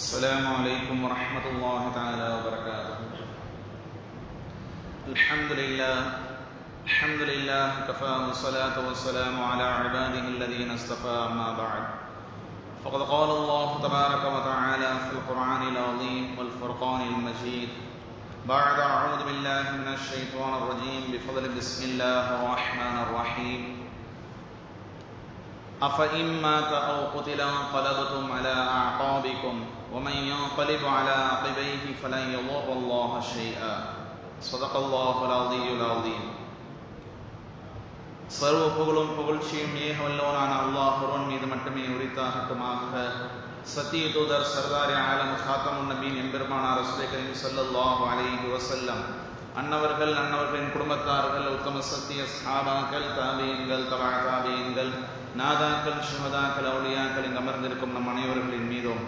السلام عليكم ورحمة الله تعالى وبركاته. الحمد لله كفى والصلاة والسلام على عباده الذين اصطفى أما بعد فقد قال الله تبارك وتعالى في القرآن العظيم والفرقان المجيد بعد أعوذ بالله من الشيطان الرجيم بفضل بسم الله الرحمن الرحيم أفإن مات أو قتل انقلبتم على أعقابكم ومن ينقلب على عقبيه فلن يضر الله شيئا صدق الله العلي العظيم. சர்வ புகழும் புகழ்ச்சியும் ஏக வல்லவனான அல்லாஹ் ஒருவன் மீது மட்டுமே உரித்தாகட்டுமாக. சத்திய தூதர் சர்தாரி ஆலம் காத்தமுன் நபீன் எம்பெருமானார் ரசூலுல்லாஹி கரீம் ஸல்லல்லாஹு அலைஹி வஸல்லம் அன்னவர்களின் குடும்பத்தார்கள், உத்தம சத்திய சஹாபாக்கள், தாபீன்கள், தபா தாபீன்கள், நாதாக்கள், ஷுஹதாக்கள், அவுலியாக்கள் இங்கு அமர்ந்திருக்கும் நம் அனைவர்களின் மீதும்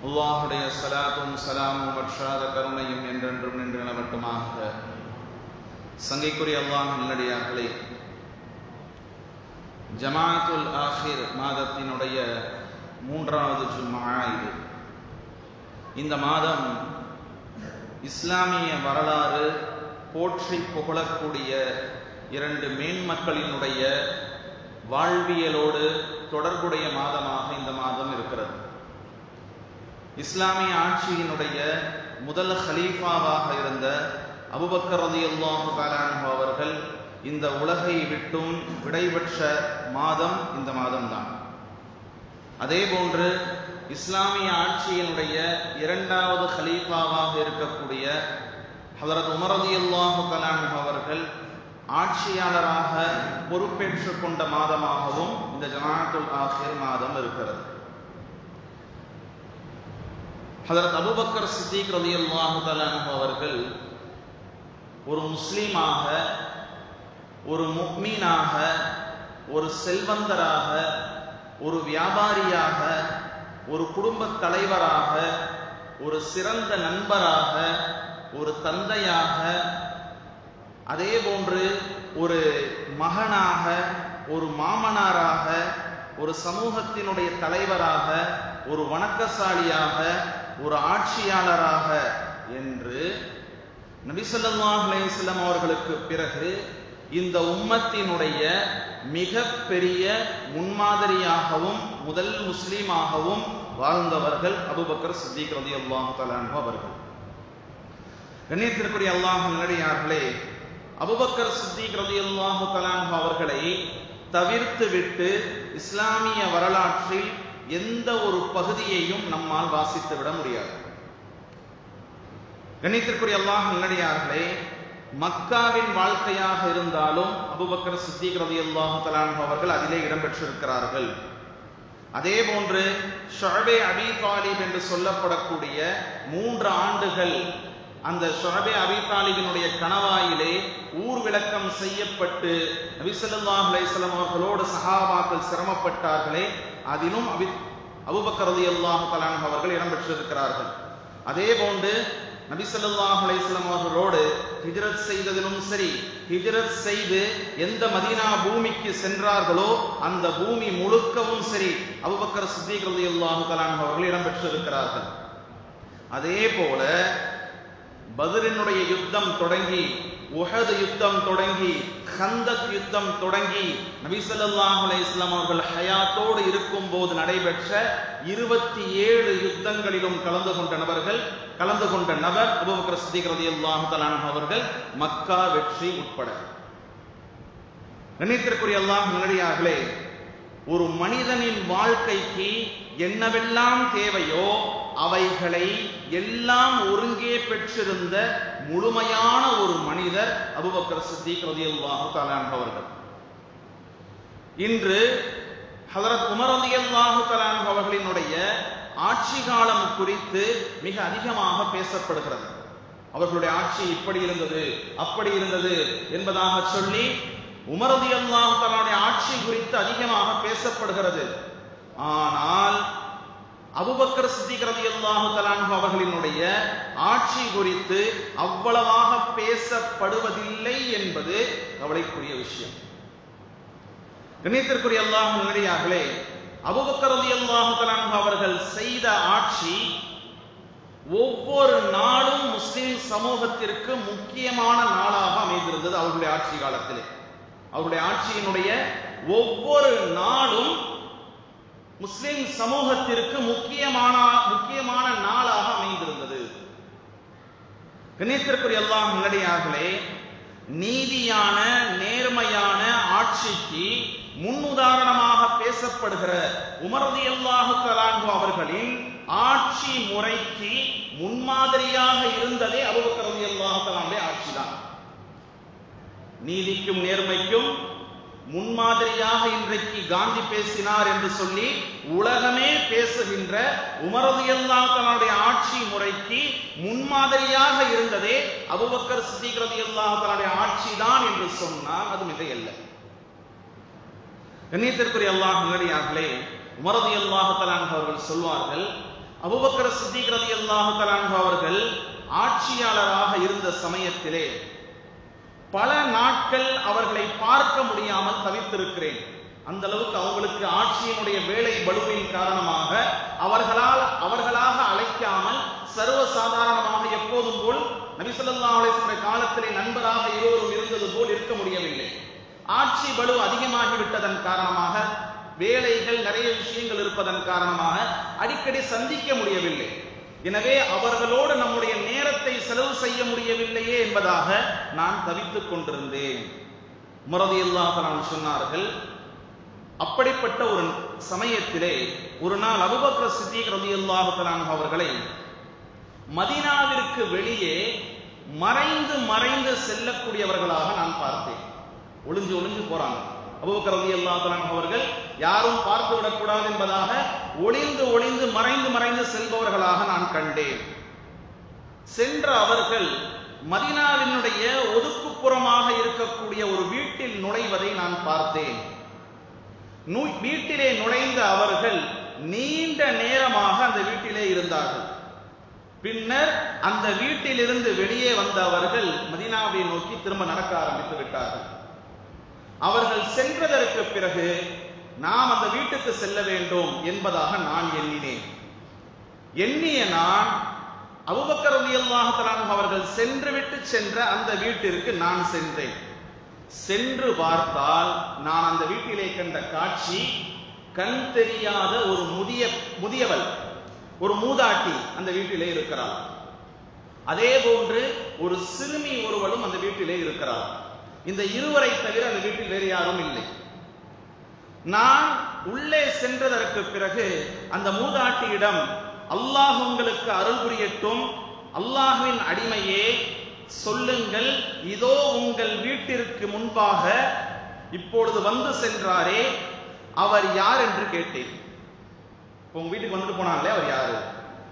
அல்லாஹுடைய ஸலாத்தும் ஸலாமும் வற்றாத கருணையும் என்றென்றும் நின்று நிலவட்டுமாக. சங்கைக்குரிய அல்லாஹ் நல்லடியார்களே, ஜமாஅத்துல் ஆஹிர் மாதத்தினுடைய 3வது ஜும்ஆ இது. இந்த மாதம் இஸ்லாமிய வரலாறு போற்றி புகழக்கூடிய 2 மேன்மக்களினுடைய வாழ்வியலோடு தொடர்புடைய மாதமாக இந்த மாதம் இருக்கிறது. இஸ்லாமிய ஆட்சியினுடைய முதல் ஹலீஃபாவாக இருந்த அபூபக்கர் ரலியல்லாஹு தஆலா அன்ஹு அவர்கள் இந்த உலகை விட்டும் விடைபெற்ற மாதம் இந்த மாதம்தான். அதே போன்று இஸ்லாமிய ஆட்சியினுடைய 2வது ஹலீஃபாவாக இருக்கக்கூடிய ஹஜ்ரத் உமர் ரலியல்லாஹு தஆலா அன்ஹு அவர்கள் ஆட்சியாளராக பொறுப்பேற்றுக் கொண்ட மாதமாகவும் இந்த ஜமாஅத்துல் ஆஹிர் மாதம் இருக்கிறது. ஹஜ்ரத் அபூபக்கர் சித்திக் ரலியல்லாஹு தஆலா அன்ஹு அவர்கள் ஒரு முஸ்லிமாக, ஒரு முஃமினாக, ஒரு செல்வந்தராக, ஒரு வியாபாரியாக, ஒரு குடும்பத் தலைவராக, ஒரு சிறந்த நண்பராக, ஒரு தந்தையாக, அதே போன்று ஒரு மகனாக, ஒரு மாமனாராக, ஒரு சமூகத்தினுடைய தலைவராக, ஒரு வணக்கசாலியாக, ஒரு ஆட்சியாளராக என்று நபி ஸல்லல்லாஹு அலைஹி வஸல்லம் அவர்களுக்கு பிறகு இந்த உம்மத்தினுடைய மிக பெரிய முன்மாதிரியாகவும் முதல் முஸ்லீமாகவும் வாழ்ந்தவர்கள் அபூபக்கர் சித்திக் ரலியல்லாஹு தஆலா அன்ஹு அவர்கள். கண்ணியத்திற்குரிய அல்லாஹ் நல்லடியார்களே, அபூபக்கர் சித்திக் ரலியல்லாஹு தஆலா அன்ஹு அவர்களை தவிர்த்து விட்டு இஸ்லாமிய வரலாற்றில் எந்த ஒரு பகுதியையும் நம்மால் வாசித்து விட முடியாது. கண்ணியத்திற்குரிய அல்லாஹ் நல்லடியார்களே, மக்காவின் வாழ்க்கையாக இருந்தாலும் அபூபக்கர் சித்திக் ரலியல்லாஹு தஆலா அன்ஹு அவர்கள் அதிலே இடம்பெற்றிருக்கிறார்கள். அதே போன்று ஷுஅபே அபீ தாலிப் என்று சொல்லப்படக்கூடிய 3 ஆண்டுகள் அந்த ஷுஅபே அபீ தாலிபினுடைய கணவாயிலே ஊர் விளக்கம் செய்யப்பட்டு நபி ஸல்லல்லாஹு அலைஹி வஸல்லம் அவர்களோடு சஹாபாக்கள் சிரமப்பட்டார்களே, அதிலும் அபூபக்கர் ரலியல்லாஹு தஆலா அன்ஹு அவர்கள் இடம்பெற்றிருக்கிறார்கள். அதே போன்று நபி ஸல்லல்லாஹு அலைஹி வஸல்லம் அவர்களோடு ஹிஜ்ரத் செய்ததிலும் சரி, ஹிஜ்ரத் செய்து எந்த மதீனா பூமிக்கு சென்றார்களோ அந்த பூமி முழுக்கவும் சரி அபூபக்கர் சித்திக் ரலியல்லாஹு தஆலா அன்ஹு அவர்கள் இடம்பெற்றிருக்கிறார்கள். அதே போல பத்ரினுடைய யுத்தம் தொடங்கி, உஹது யுத்தம் தொடங்கி, கந்தக் யுத்தம் தொடங்கி நபி ஸல்லல்லாஹு அலைஹி வஸல்லம் அவர்கள் ஹயாத்தோடு இருக்கும் போது நடைபெற்ற 27 யுத்தங்களிலும் கலந்து கொண்ட நபர் அபூபக்கர் சித்திக் ரலியல்லாஹு தஆலா அன்ஹு அவர்கள், மக்கா வெற்றி உட்பட. கண்ணியத்திற்குரிய அல்லாஹ் நல்லடியார்களே, ஒரு மனிதனின் வாழ்க்கைக்கு என்னவெல்லாம் தேவையோ அவைகளை எல்லாம் ஒருங்கே பெற்றிருந்த முழுமையான ஒரு மனிதர் அபூபக்கர் சித்திக் ரலியல்லாஹு தஆலா அன்ஹு அவர்கள். இன்று ஹஜ்ரத் உமர் ரலியல்லாஹு தஆலா அன்ஹு அவர்களினுடைய ஆட்சி காலம் குறித்து மிக அதிகமாக பேசப்படுகிறது. அவர்களுடைய ஆட்சி இப்படி இருந்தது, அப்படி இருந்தது என்பதாக சொல்லி உமர் ரலியல்லாஹு தஆலாவுடைய ஆட்சி குறித்து அதிகமாக பேசப்படுகிறது. ஆனால் அபூபக்கர் சித்திக் ரலியல்லாஹு தஆலா அன்ஹு அவர்களினுடைய ஆட்சி குறித்து அவ்வளவாக பேசப்படுவதில்லை என்பது கவலைக்குரிய விஷயம். கண்ணியத்திற்குரிய அல்லாஹ் நல்லடியார்களே, அபூபக்கர் ரலியல்லாஹு தஆலா அன்ஹு அவர்கள் செய்த ஆட்சி ஒவ்வொரு நாளும் முஸ்லிம் சமூகத்திற்கு முக்கியமான நாளாக அமைந்திருந்தது அவருடைய ஆட்சி காலத்திலே. அவருடைய ஆட்சியினுடைய ஒவ்வொரு நாளும் முஸ்லிம் சமூகத்திற்கு முக்கியமான நாளாக அமைந்திருந்தது. கண்ணியத்திற்குரிய அல்லாஹ் நல்லடியார்களே, நீதியான நேர்மையான ஆட்சிக்கு முன்னுதாரணமாக பேசப்படுகிற உமர் ரலியல்லாஹு தஆலா அன்ஹு அவர்களின் ஆட்சி முறைக்கு முன்மாதிரியாக இருந்ததே அபூபக்கர் ரலியல்லாஹு தஆலா அன்ஹுடைய ஆட்சிதான். நீதிக்கும் நேர்மைக்கும் முன்மாதிரியாக இன்றைக்கு காந்தி பேசினார் என்று சொல்லி உலகமே பேசுகின்ற உமர் ரலியல்லாஹு தஆலா அன்ஹுடைய ஆட்சி முறைக்கு முன்மாதிரியாக இருந்ததே அபூபக்கர் சித்திக் ரலியல்லாஹு தஆலா அன்ஹுடைய ஆட்சிதான் என்று சொன்னால் அது மிகையல்ல. கண்ணியத்திற்குரிய அல்லாஹ் நல்லடியார்களே, உமர் ரலியல்லாஹு தஆலா அன்ஹு அவர்கள் சொல்வார்கள், அபூபக்கர் சித்திக் ரலியல்லாஹு தஆலா அன்ஹு அவர்கள் ஆட்சியாளராக இருந்த சமயத்திலே பல நாட்கள் அவர்களை பார்க்க முடியாமல் தவித்திருக்கிறேன். அந்த அளவுக்கு அவங்களுக்கு ஆட்சியினுடைய வேலை பளுவின் காரணமாக அவர்களாக அழைக்காமல் சர்வசாதாரணமாக எப்போதும் போல் நபி ஸல்லல்லாஹு அலைஹி வஸல்லம் காலத்திலே நண்பராக இருவரும் இருந்தது போல் இருக்க முடியவில்லை. ஆட்சி பளு அதிகமாகிவிட்டதன் காரணமாக, வேலைகள் நிறைய விஷயங்கள் இருப்பதன் காரணமாக அடிக்கடி சந்திக்க முடியவில்லை. எனவே அவர்களோடு நம்முடைய நேரத்தை செலவு செய்ய முடியவில்லையே என்பதாக நான் தவித்துக் கொண்டிருந்தேன். உமர் ரலியல்லாஹு தஆலா அன்ஹு சொன்னார்கள், அப்படிப்பட்ட ஒரு சமயத்திலே ஒரு நாள் அபூபக்கர் சித்திக் ரலியல்லாஹு தஆலா அன்ஹு அவர்களை மதீனாவிற்கு வெளியே மறைந்து செல்லக்கூடியவர்களாக நான் பார்த்தேன். ஒளிஞ்சு போறாங்க. அபூபக்கர் ரலியல்லாஹு தஆலா அன்ஹு அவர்கள் யாரும் பார்த்து விடக்கூடாது என்பதாக ஒளிந்து மறைந்து செல்பவர்களாக நான் கண்டேன். சென்ற அவர்கள் மதீனாவினுடைய ஒதுக்குப்புறமாக இருக்கக்கூடிய ஒரு வீட்டில் நுழைவதை நான் பார்த்தேன். வீட்டிலே நுழைந்த அவர்கள் நீண்ட நேரமாக அந்த வீட்டிலே இருந்தார்கள். பின்னர் அந்த வீட்டிலிருந்து வெளியே வந்த அவர்கள் மதீனாவை நோக்கி திரும்ப நடக்க ஆரம்பித்து விட்டார்கள். அவர்கள் சென்றதற்கு பிறகு நாம் அந்த வீட்டுக்கு செல்ல வேண்டும் என்பதாக நான் எண்ணிய நான் அபூபக்கர் ரலியல்லாஹு தஆலா அன்ஹு அவர்கள் சென்ற அந்த வீட்டிற்கு நான் சென்றேன். சென்று பார்த்தால் நான் அந்த வீட்டிலே கண்ட காட்சி, கண் தெரியாத ஒரு முதியவள், ஒரு மூதாட்டி அந்த வீட்டிலே இருக்கிறார். அதே போன்று ஒரு சிறுமி ஒருவளும் அந்த வீட்டிலே இருக்கிறார். இந்த இருவரை தவிர அந்த வீட்டில் வேறு யாரும் இல்லை. நான் உள்ளே சென்றதற்கு பிறகு அந்த மூதாட்டியிடம், அல்லாஹ் உங்களுக்கு அருள் புரியட்டும், அல்லாஹ்வின் அடிமையே சொல்லுங்கள், இதோ உங்கள் வீட்டிற்கு முன்பாக இப்பொழுது வந்து சென்றாரே அவர் யார் என்று கேட்டேன். உங்க வீட்டுக்கு வந்துட்டு போனாங்களே அவர் யாரு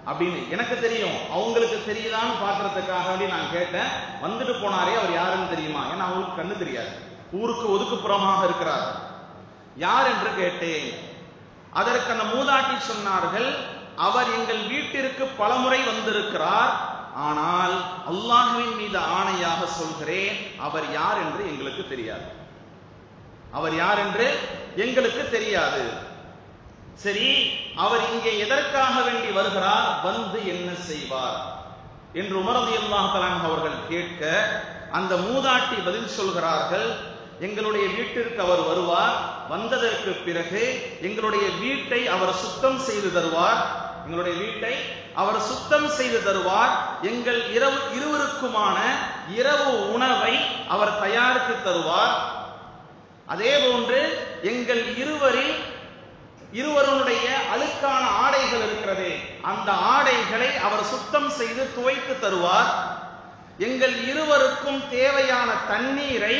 அப்படின்னு எனக்கு தெரியும், அவங்களுக்கு தெரியுதான்னு பாக்குறதுக்காக நான் கேட்டேன். வந்துட்டு போனாரே அவர் யாருன்னு தெரியுமா? ஏன்னா அவங்களுக்கு கண்ணு தெரியாது, ஊருக்கு ஒதுக்குப்புறமாக இருக்கிறார். யார் என்று கேட்டேன். அதற்கு அந்த மூதாட்டி சொன்னார்கள், அவர் எங்கள் வீட்டிற்கு பலமுறை வந்திருக்கிறார், ஆனால் அல்லாஹ்வின் மீது ஆணையாக சொல்கிறேன், அவர் யார் என்று எங்களுக்கு தெரியாது. அவர் யார் என்று எங்களுக்கு தெரியாது. சரி, அவர் இங்கே எதற்காக வேண்டி வருகிறார், வந்து என்ன செய்வார் என்று உமர் ரலியல்லாஹு தஆலா அன்ஹு அவர்கள் கேட்க, அந்த மூதாட்டி பதில் சொல்கிறார்கள், எங்களுடைய வீட்டிற்கு அவர் வருவார், வந்ததற்கு பிறகு எங்களுடைய வீட்டை அவர் சுத்தம் செய்து தருவார், எங்கள் இருவருக்குமான இரவு உணவை அவர் தயாரித்து தருவார். அதே போன்று எங்கள் இருவருடைய அழுக்கான ஆடைகள் இருக்கிறதே, அந்த ஆடைகளை அவர் சுத்தம் செய்து துவைத்து தருவார். எங்கள் இருவருக்கும் தேவையான தண்ணீரை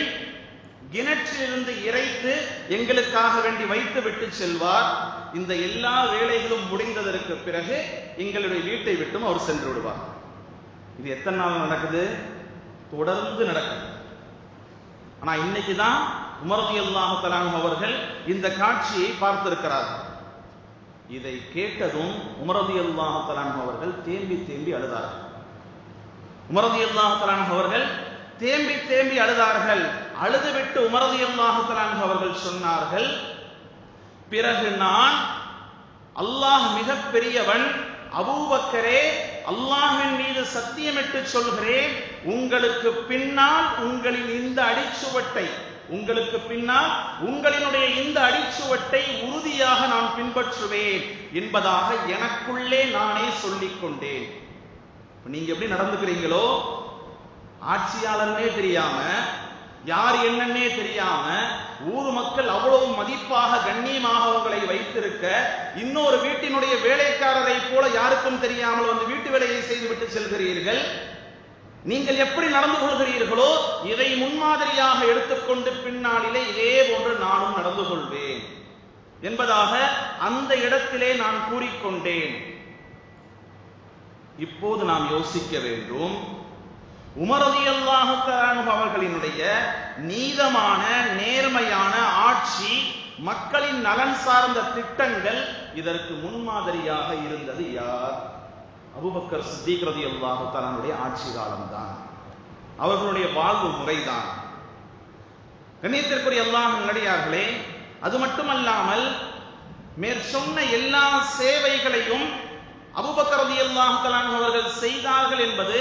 கிணற்றிலிருந்து இறைத்து எங்களுக்காக வேண்டி வைத்து விட்டு செல்வார். இந்த எல்லா வேலைகளும் முடிந்ததற்கு பிறகு எங்களுடைய வீட்டை விட்டும் அவர் சென்று விடுவார். இது எத்தனை நாள் நடக்குது? தொடர்ந்து நடக்குது. ஆனா இன்னைக்குதான் உமர் ரலியல்லாஹு தஆலா அன்ஹு அவர்கள் இந்த காட்சியை பார்த்திருக்கிறார்கள். இதை கேட்டதும் உமர் ரலியல்லாஹு தஆலா அன்ஹு அவர்கள் தேம்பி அழுதார்கள். உமர் ரலியல்லாஹு தஆலா அன்ஹு அவர்கள் தேம்பி அழுதார்கள். அழுதுவிட்டு உமர் ரலியல்லாஹு தஆலா அன்ஹு அவர்கள் சொன்னார்கள், பிறகு நான், அல்லாஹ் மிக பெரியவன், அபூபக்கரே அல்லாஹ்வின் மீது சத்தியமிட்டு சொல்கிறேன், உங்களுக்கு பின்னால் உங்களின் இந்த அடிச்சுவட்டை உங்களினுடைய இந்த அடிச்சுவட்டை உறுதியாக நான் பின்பற்றுவேன் என்பதாக எனக்குள்ளே நானே சொல்லிக் கொண்டேன். நீங்க எப்படி நடந்துக்கிறீங்களோ, ஆட்சியாளர்னே தெரியாம, யார் என்னன்னே தெரியாம, ஊர் மக்கள் அவ்வளவு மதிப்பாக கண்ணியமாக உங்களை வைத்திருக்க, இன்னொரு வீட்டினுடைய வேலைக்காரரை போல யாருக்கும் தெரியாமல் வந்து வீட்டு வேலையை செய்துவிட்டு செல்கிறீர்கள். நீங்கள் எப்படி நடந்து கொள்கிறீர்களோ இதை முன்மாதிரியாக எடுத்துக்கொண்டு பின்னாளிலே இதே போன்று நானும் நடந்து கொள்வேன் என்பதாக அந்த இடத்திலே நான் கூறிக்கொண்டேன். இப்போது நாம் யோசிக்க வேண்டும், உமர் ரலியல்லாஹு தஆலா அன்ஹு அவர்களினுடைய நீதமான நேர்மையான ஆட்சி, மக்களின் நலன் சார்ந்த திட்டங்கள், இதற்கு முன்மாதிரியாக இருந்தது யார்? அபூபக்கர் சித்தீக் ரலியல்லாஹு தஆலா அன்ஹுடைய ஆட்சி காலம்தான், அவர்களுடைய வாழ்வு முறைதான். கண்ணியத்திற்குரிய அல்லாஹ்வின் நல்லடியார்களே, அது மட்டுமல்லாமல் மேற்சொன்ன எல்லா சேவைகளையும் அபூபக்கர் ரலியல்லாஹு தஆலா அன்ஹு அவர்கள் செய்தார்கள் என்பது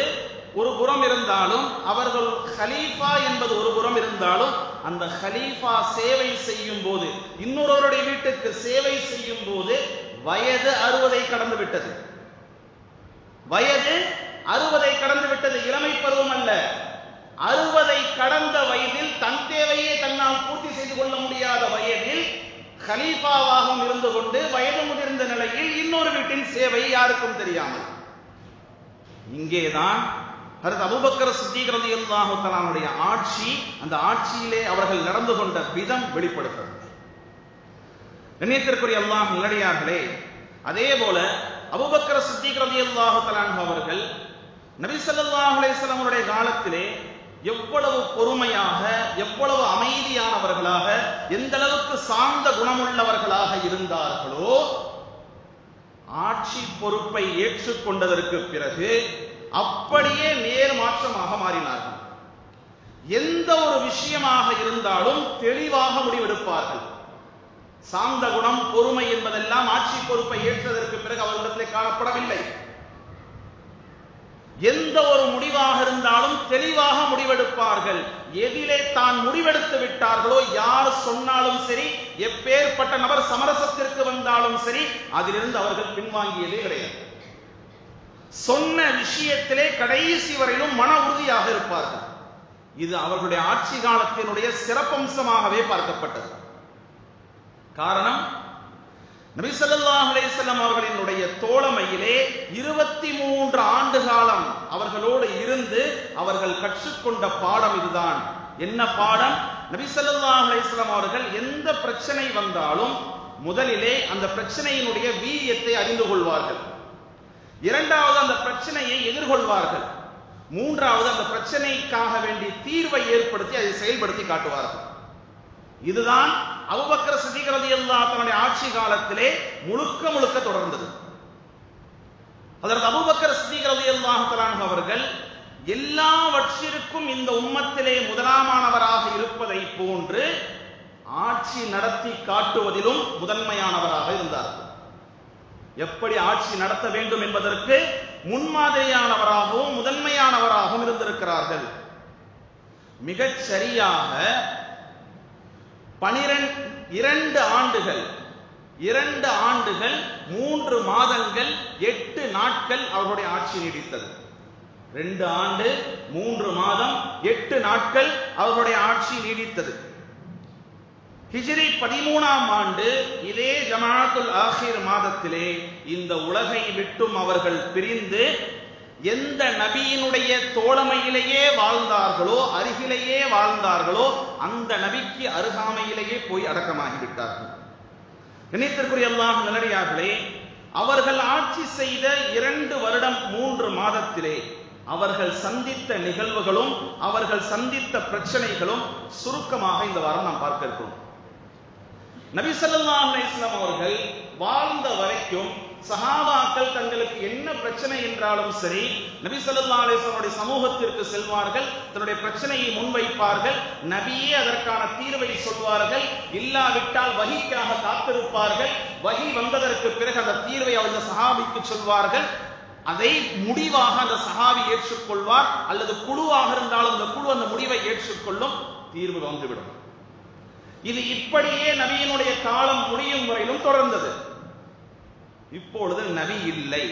ஒரு புறம் இருந்தாலும், அவர்கள் ஹலீஃபா என்பது ஒரு புறம் இருந்தாலும், அந்த ஹலீஃபா சேவை செய்யும் போது, இன்னொருவருடைய வீட்டுக்கு சேவை செய்யும் போது வயது 60 கடந்து விட்டது. வயது 60 கடந்து விட்டது. இளமை பருவம் அல்ல, 60 கடந்த வயதில் தன் தேவையை தன்னால் பூர்த்தி செய்து கொள்ள முடியாத வயதில் ஹலீஃபாவாகவும் இருந்து கொண்டு வயது முதிர்ந்த நிலையில் இன்னொரு வீட்டின் சேவை யாருக்கும் தெரியாமல், இங்கேதான் ஹஜ்ரத் அபூபக்கர் சித்தீக் ரலியல்லாஹு தஆலா அன்ஹுடைய ஆட்சி, அந்த ஆட்சியிலே அவர்கள் நடந்து கொண்ட விதம் வெளிப்படுகிறது. கண்ணியத்திற்குரிய அல்லாஹ்வின் நல்லடியார்களே, அதே போல அபூபக்கர் சித்தீக் ரலியல்லாஹு தஆலா அன்ஹு அவர்கள் நபி ஸல்லல்லாஹு அலைஹி வஸல்லம் அவருடைய காலத்திலே எவ்வளவு பொறுமையாக, எவ்வளவு அமைதியானவர்களாக, எந்த அளவுக்கு சார்ந்த குணமுள்ளவர்களாக இருந்தார்களோ, ஆட்சி பொறுப்பை ஏற்றுக்கொண்டதற்கு பிறகு அப்படியே நேர்மாற்றமாக மாறினார்கள். எந்த ஒரு விஷயமாக இருந்தாலும் தெளிவாக முடிவெடுப்பார்கள். சாந்த குணம், பொறுமை என்பதெல்லாம் ஆட்சி பொறுப்பை ஏற்றதற்கு பிறகு அவர்களிடத்திலே காணப்படவில்லை. எந்த ஒரு முடிவாக இருந்தாலும் தெளிவாக முடிவெடுப்பார்கள். எதிலே தான் முடிவெடுத்து விட்டார்களோ, யார் சொன்னாலும் சரி, எப்பேற்பட்ட நபர் சமரசத்திற்கு வந்தாலும் சரி, அதிலிருந்து அவர்கள் பின்வாங்கியதே கிடையாது. சொன்ன விஷயத்திலே கடைசி வரையிலும் மன உறுதியாக இருப்பார்கள். இது அவர்களுடைய ஆட்சி காலத்தினுடைய சிறப்பம்சமாகவே பார்க்கப்பட்டது. காரணம், நபி ஸல்லல்லாஹு அலைஹி வஸல்லம் அவர்களினுடைய தோழமையிலே 23 ஆண்டு காலம் அவர்களோடு இருந்து அவர்கள் கற்றுக்கொண்ட பாடம் இதுதான். என்ன பாடம்? நபி ஸல்லல்லாஹு அலைஹி வஸல்லம் அவர்கள் எந்த பிரச்சனை வந்தாலும் முதலிலே அந்த பிரச்சனையினுடைய வீரியத்தை அறிந்து கொள்வார்கள். இரண்டாவது, அந்த பிரச்சனையை எதிர்கொள்வார்கள். மூன்றாவது, அந்த பிரச்சனைக்காக வேண்டி தீர்வை ஏற்படுத்தி அதை செயல்படுத்தி காட்டுவார்கள். இதுதான் அபூபக்கர் சித்தீக் ரலியல்லாஹு தஆலா ஆட்சி காலத்திலே முழுக்க தொடர்ந்தது. ஹஜ்ரத் அபூபக்கர் சித்தீக் ரலியல்லாஹு தஆலா அவர்கள் எல்லாவற்றிற்கும் இந்த உம்மத்திலே முதலாமானவராக இருப்பதை போன்று ஆட்சி நடத்தி காட்டுவதிலும் முதன்மையானவராக இருந்தார்கள். எப்படி ஆட்சி நடத்த வேண்டும் என்பதற்கு முன்மாதிரியானவராகவும் முதன்மையானவராகவும் இருந்திருக்கிறார்கள். மிகச் சரியாக 2 ஆண்டுகள் 3 மாதங்கள் 8 நாட்கள் அவர்களுடைய ஆட்சி நீடித்தது. 2 ஆண்டு 3 மாதம் 8 நாட்கள் அவர்களுடைய ஆட்சி நீடித்தது. ஹிஜ்ரி 13ஆம் ஆண்டு இதே ஜமாஅத்துல் ஆகிர் மாதத்திலே இந்த உலகை விட்டும் அவர்கள் பிரிந்து எந்த நபியினுடைய தோழமையிலேயே வாழ்ந்தார்களோ, அருகிலேயே வாழ்ந்தார்களோ, அந்த நபிக்கு அருகாமையிலேயே போய் அடக்கமாகிவிட்டார்கள். கண்ணியத்திற்குரிய அல்லாஹ்வின் நல்லடியார்களே, அவர்கள் ஆட்சி செய்த 2 வருடம் 3 மாதத்திலே அவர்கள் சந்தித்த நிகழ்வுகளும் அவர்கள் சந்தித்த பிரச்சனைகளும் சுருக்கமாக இந்த வாரம் நாம் பார்க்க இருக்கிறோம். நபி ஸல்லல்லாஹு அலைஹி வஸல்லம் அவர்கள் வாழ்ந்த வரைக்கும் சஹாபாக்கள் தங்களுக்கு என்ன பிரச்சனை என்றாலும் சரி, நபி ஸல்லல்லாஹு அலைஹி வஸல்லம் சமூகத்திற்கு செல்வார்கள், தன்னுடைய பிரச்சனையை முன்வைப்பார்கள், நபியே அதற்கான தீர்வை சொல்வார்கள். இல்லாவிட்டால் வஹிக்காக காத்திருப்பார்கள். வஹி வந்ததற்கு பிறகு அந்த தீர்வை அந்த சஹாபிக்கு சொல்வார்கள். அதை முடிவாக அந்த சஹாபி ஏற்றுக்கொள்வார், அல்லது குழுவாக இருந்தாலும் அந்த குழு அந்த முடிவை ஏற்றுக்கொள்ளும், தீர்வு வந்துவிடும். இது இப்படியே நபியினுடைய காலம் முடியும் வரையிலும் தொடர்ந்தது. இப்பொழுது நபி இல்லை,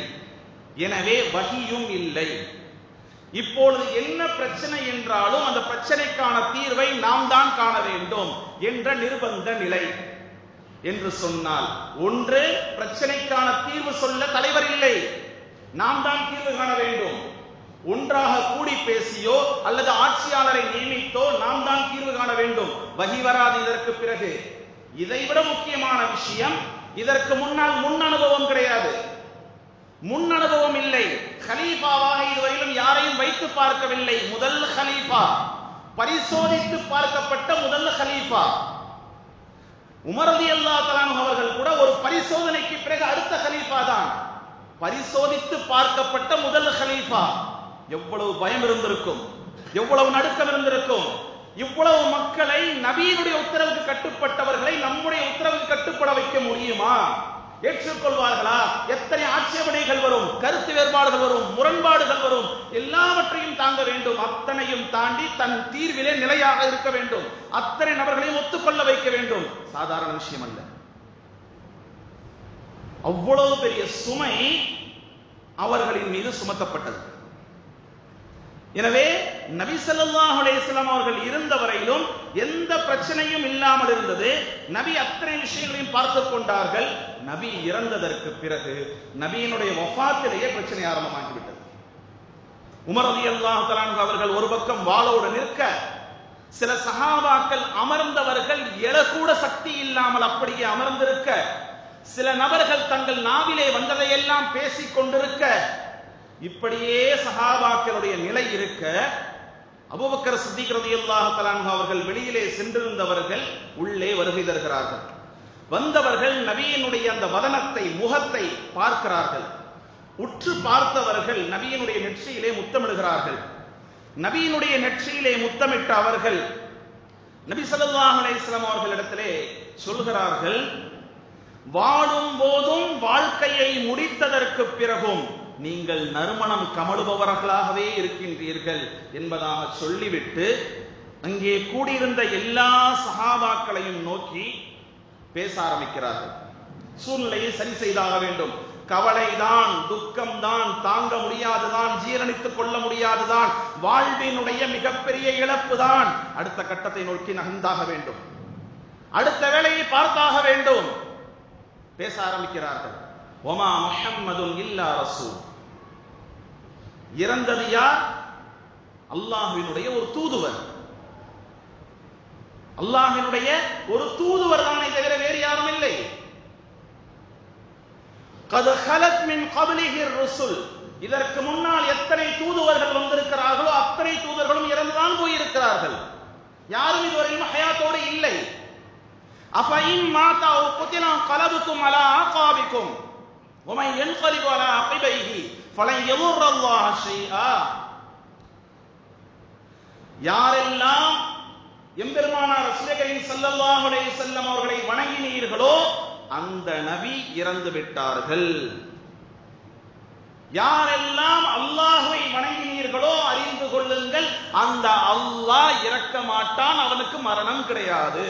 எனவே வஹியும் இல்லை. இப்பொழுது என்ன பிரச்சனை என்றாலும் அந்த பிரச்சனைக்கான தீர்வை நாம் தான் காண வேண்டும் என்ற நிர்பந்த நிலை. என்று சொன்னால், ஒன்று, பிரச்சனைக்கான தீர்வு சொல்ல தலைவர் இல்லை, நாம் தான் தீர்வு காண வேண்டும். ஒன்றாக கூடி பேசியோ அல்லது ஆட்சியாளரை நியமித்தோ நாம் தான் தீர்வு காண வேண்டும். வஹி வராது இதற்கு பிறகு. இதைவிட முக்கியமான விஷயம், இதற்கு முன்னால் முன் அனுபவம் கிடையாது, முன் அனுபவம் இல்லை. கலீஃபாவாக இதுவரையிலும் யாரையும் வைத்து பார்க்கவில்லை. முதல் கலீஃபா, பரிசோதித்து பார்க்கப்பட்ட முதல் கலீஃபா உமர் ரலியல்லாஹு தஆலா அவர்கள் கூட ஒரு பரிசோதனைக்கு பிறகு அடுத்த கலீஃபா தான். பரிசோதித்து பார்க்கப்பட்ட முதல் கலீஃபா. எவ்வளவு பயம் இருந்திருக்கும், எவ்வளவு நடுக்கம் இருந்திருக்கும். இவ்வளவு மக்களை, நபியினுடைய உத்தரவுக்கு கட்டுப்பட்டவர்களை நம்முடைய உத்தரவுக்கு கட்டுப்பட வைக்க முடியுமா? ஏற்றுக்கொள்வார்களா? எத்தனை ஆட்சேபனைகள் வரும், கருத்து வேறுபாடுகள் வரும், முரண்பாடுகள் வரும், எல்லாவற்றையும் தாங்க வேண்டும். அத்தனையும் தாண்டி தன் தீர்விலே நிலையாக இருக்க வேண்டும். அத்தனை நபர்களையும் ஒத்துக்கொள்ள வைக்க வேண்டும். சாதாரண விஷயம் அல்ல. அவ்வளவு பெரிய சுமை அவர்களின் மீது சுமத்தப்பட்டது. எனவே நபி ஸல்லல்லாஹு அலைஹி வஸல்லம் அவர்கள் இருந்த வரையிலும் எந்த பிரச்சனையும் இல்லாமல் இருந்தது. நபி அத்தனை விஷயங்களையும் பார்த்துக் கொண்டார்கள். நபி இறந்ததற்கு பிறகு நபியினுடைய வஃபாத்திலேயே பிரச்சனை ஆரம்பமாகிவிட்டது. உமர் ரலியல்லாஹு தஆலா அவர்கள் ஒரு பக்கம் வாளோடு நிற்க, சில சஹாபாக்கள் அமர்ந்தவர்கள் எழக்கூட சக்தி இல்லாமல் அப்படியே அமர்ந்திருக்க, சில நபர்கள் தங்கள் நாவிலே வந்ததையெல்லாம் பேசிக் கொண்டிருக்க, இப்படியே சஹாபாக்களுடைய நிலை இருக்க, அபூபக்கர் சித்திக் ரலியல்லாஹு தஆலா அவர்கள் வெளியிலே சென்றிருந்தவர்கள் உள்ளே வருகை தருகிறார்கள். வந்தவர்கள் நபியினுடைய அந்த வதனத்தை, முகத்தை பார்க்கிறார்கள். உற்று பார்த்தவர்கள் நபியினுடைய நெற்றியிலே முத்தமிடுகிறார்கள். நபியினுடைய நெற்றியிலே முத்தமிட்ட அவர்கள் நபி ஸல்லல்லாஹு அலைஹி வஸல்லம் அவர்களிடத்திலே சொல்கிறார்கள், வாழும் போதும் வாழ்க்கையை முடித்ததற்கு பிறகும் நீங்கள் நறுமணம் கமழுபவர்களாகவே இருக்கின்றீர்கள் என்பதாக சொல்லிவிட்டு அங்கே கூடியிருந்த எல்லா சஹாபாக்களையும் நோக்கி பேச ஆரம்பிக்கிறார்கள். சூழ்நிலையை சரி செய்தாக வேண்டும். கவலைதான், துக்கம்தான், தாங்க முடியாதுதான், ஜீரணித்துக் கொள்ள முடியாதுதான், வாழ்வினுடைய மிகப்பெரிய இழப்பு தான். அடுத்த கட்டத்தை நோக்கி நகர்ந்தாக வேண்டும், அடுத்த வேலையை பார்த்தாக வேண்டும். பேச ஆரம்பிக்கிறார்கள். ஒமா முஹம்மதுன் இல்லா ரசூல். இறந்தது யார்? அல்லாஹ்வினுடைய ஒரு தூதுவர். அல்லாஹ்வினுடைய ஒரு தூதுவர் தானே தவிர வேறு யாரும் இல்லை. قد خلت من قبله الرسل. இதற்கு முன்னால் எத்தனை தூதுவர்கள் வந்திருக்கிறார்களோ அத்தனை தூதர்களும் இறந்துதான் போயிருக்கிறார்கள். யாரும் இதுவரையும் ஹயாத்தோடு இல்லை. அஃபஇன் மாதா அவ் குத்திலா கலபதும் அலா ஆகாபிக்கும் ومن ينقلب على عقبيه فلن يضر الله شيئا. யாரெல்லாம் எம்பெருமானார் ரசூல் கரீம் ஸல்லல்லாஹு அலைஹி வஸல்லம் அவர்களை வணங்கினீர்களோ அந்த நபி இறந்து விட்டார்கள். யாரெல்லாம் அல்லாஹ்வை வணங்கினீர்களோ அறிந்து கொள்ளுங்கள், அந்த அல்லாஹ் இறக்க மாட்டான், அவனுக்கு மரணம் கிடையாது.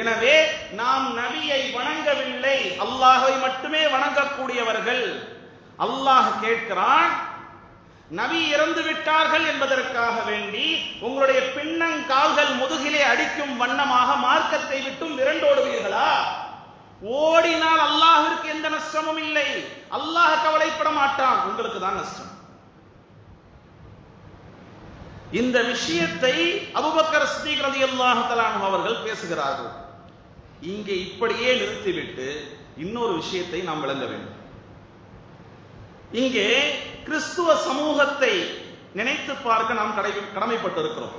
எனவே நாம் நபியை வணங்கவில்லை, அல்லாஹ்வை மட்டுமே வணங்கக்கூடியவர்கள். அல்லாஹ் கேட்கிறான், நபி இறந்து விட்டார்கள் என்பதற்காக வேண்டி உங்களுடைய பின்னங்கால்கள் முதுகிலே அடிக்கும் வண்ணமாக மார்க்கத்தை விட்டும் விரண்டோடுவீர்களா? ஓடினால் அல்லாஹ்விற்கு எந்த நஷ்டமும் இல்லை, அல்லாஹ் கவலைப்பட மாட்டான், உங்களுக்கு தான் நஷ்டம். இந்த விஷயத்தை அபூபக்கர் சித்திக் ரலியல்லாஹு தஆலா அவர்கள் பேசுகிறார்கள். இங்கே இப்படியே நிறுத்திவிட்டு இன்னொரு விஷயத்தை நாம் விளங்க வேண்டும். இங்கே கிறிஸ்துவ சமூகத்தை நினைத்து பார்க்க நாம் கடமைப்பட்டிருக்கிறோம்.